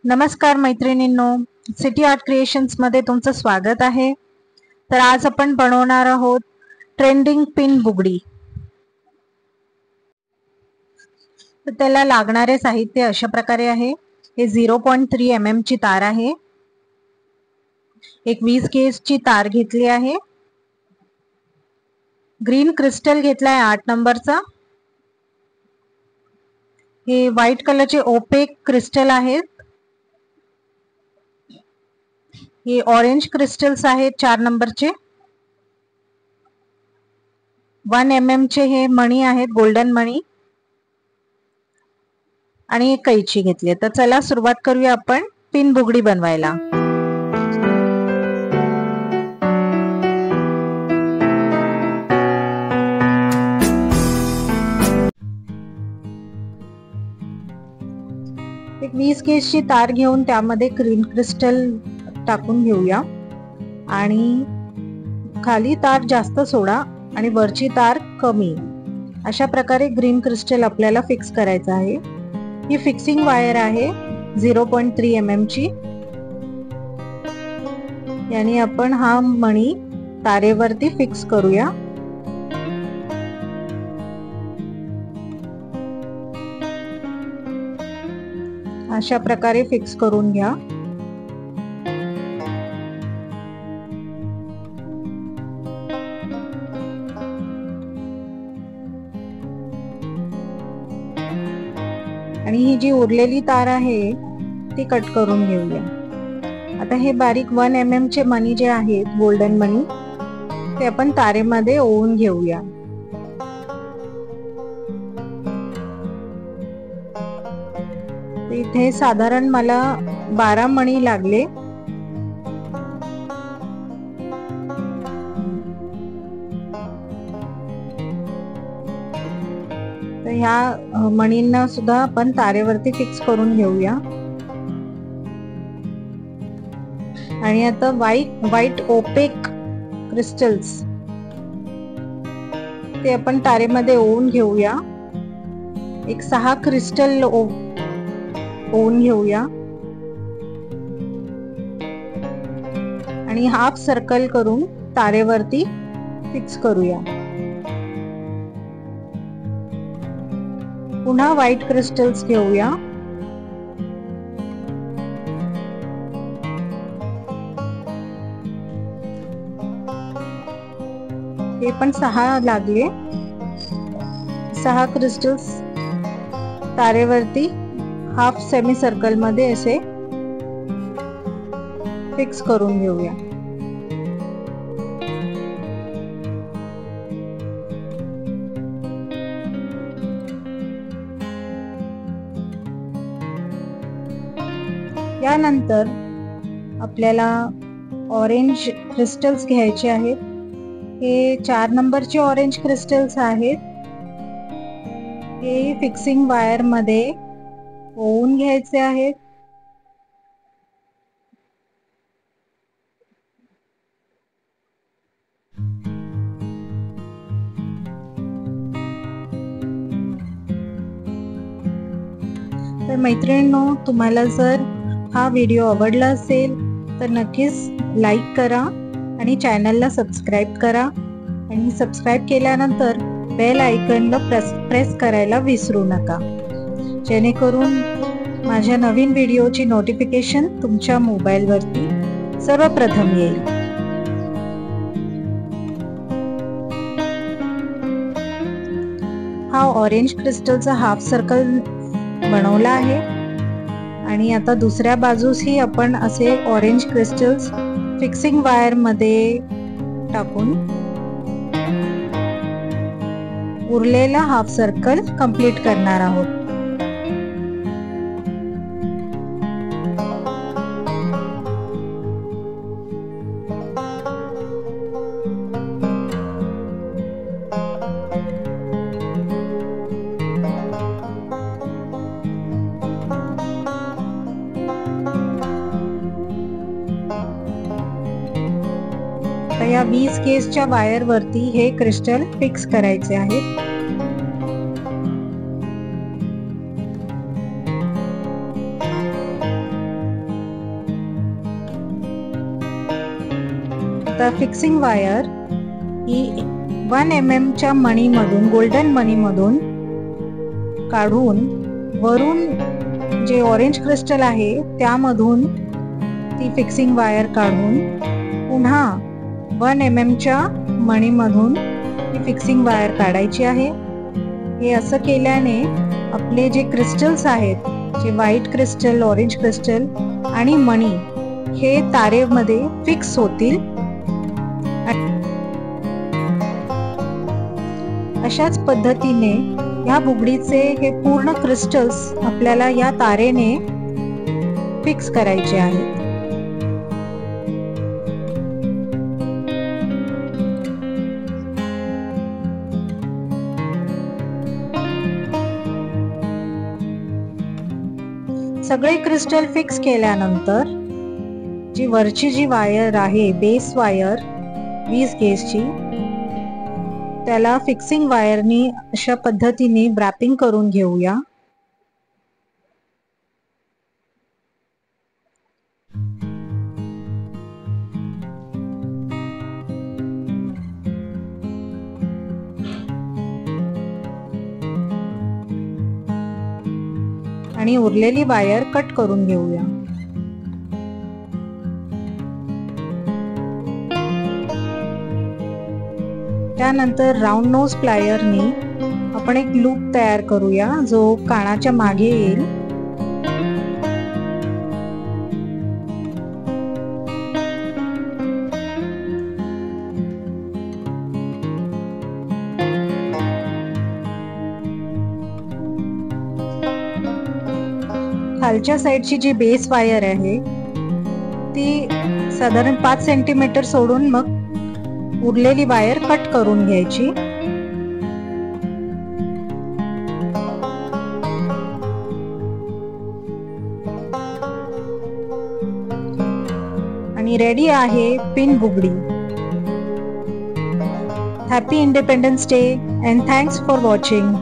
नमस्कार मैत्रिणींनो, city art creations मध्ये तुमचं स्वागत आहे। तर आज आपण बनवणार आहोत ट्रेंडिंग पिन बुगडी। तर त्याला लागणारे साहित्य अशा प्रकारे आहे। हे 0.3 mm ची तार आहे, एक 20 गेज ची तार घेतली आहे, ग्रीन क्रिस्टल घेतलाय 8 नंबरचा, हे व्हाईट कलरचे ओपेक क्रिस्टल आहेत, हे ऑरेंज क्रिस्टल्स आहेत 4 नंबरचे, 1 mm चे हे मणी आहेत, गोल्डन मणी, आणि एक कैची घेतली। तर चला सुरुवात करूया आपण पिन बुगडी बनवायला। एक 20 गेजची तार घेऊन त्यामध्ये ग्रीन क्रिस्टल टाकून घेऊया आणि खाली तार जास्त सोडा आणि वरची तार कमी। अशा प्रकारे ग्रीन क्रिस्टल आपल्याला फिक्स करायचं आहे। ही फिक्सिंग वायर आहे 0.3 mm ची। याने आपण हा मणी तारेवरती फिक्स करूया। अशा प्रकारे फिक्स करून घ्या। आणि ही जी उरलेली तार आहे ती कट करून घेऊया। आता हे बारीक 1 mm चे मणी जे आहेत, गोल्डन मणी, ते आपण तारेमध्ये ओवून घेऊया। इथे साधारण मला 12 मणी लागले। तर ह्या मणींना सुद्धा आपण तारेवरती फिक्स करून घेऊया। आणि आता व्हाईट ओपेक क्रिस्टल्स ते आपण तारेमध्ये ओवून घेऊया। एक 6 क्रिस्टल ओवून घेऊया आणि हाफ सर्कल करून तारेवरती फिक्स करूया। पुन्हा व्हाईट क्रिस्टल्स घेऊया। हे पण 6 लागले। 6 क्रिस्टल्स तारेवरती हाफ सेमी सर्कल मध्ये असे फिक्स करून घेऊया। यानंतर आपल्याला ऑरेंज क्रिस्टल्स घ्यायचे आहेत। हे 4 नंबरचे ऑरेंज क्रिस्टल्स आहेत। हे फिक्सिंग वायर मध्ये ओवून घ्यायचे आहेत। तर मैत्रिणींनो, तुम्हाला जर हा व्हिडिओ आवडला असेल तर नक्कीच लाईक करा आणि चॅनलला सबस्क्राईब करा। आणि सबस्क्राईब केल्यानंतर बेल आयकॉनला प्रेस करायला विसरू नका, जेणेकरून माझ्या नवीन व्हिडिओची नोटिफिकेशन तुमच्या मोबाईलवरती सर्वप्रथम येईल। हा ऑरेंज क्रिस्टलचा हाफ सर्कल बनवला आहे आणि आता दुसऱ्या बाजूसही आपण असे ऑरेंज क्रिस्टल्स फिक्सिंग वायर मध्ये टाकून उरलेला हाफ सर्कल कंप्लीट करणार आहोत। या 20 गेजच्या वायर वरती हे क्रिस्टल फिक्स करायचे आहेत। आता फिक्सिंग वायर ही 1 mm च्या मणीमधून, गोल्डन मणीमधून काढून वरून जे ऑरेंज क्रिस्टल आहे त्यामधून ती फिक्सिंग वायर काढून पुन्हा 1 mm च्या मणीमधून ती फिक्सिंग वायर काढायची आहे. हे असं केल्याने आपले जे क्रिस्टल्स आहेत, जे व्हाईट क्रिस्टल, ऑरेंज क्रिस्टल आणि मणी हे तारेमध्ये फिक्स होतील. अशाच पद्धतीने या बुगडीचे हे पूर्ण क्रिस्टल्स आपल्याला या तारेने फिक्स करायचे आहेत. सगळे क्रिस्टल फिक्स केल्यानंतर जी वरची जी वायर आहे, बेस वायर 20 गेजची, त्याला फिक्सिंग वायरनी अशा पद्धतीने व्रॅपिंग करून घेऊया. आणि उरलेली वायर कट करून घेऊया. त्यानंतर राऊंड नोज प्लायरनी आपण एक लूप तयार करूया जो कानाच्या मागे येईल. खालच्या साईडची जी बेस वायर आहे ती साधारण 5 सेंटीमीटर सोडून मग उरलेली वायर कट करून घ्यायची. आणि रेडी आहे पिन बुगडी. Happy independence day and thanks for watching.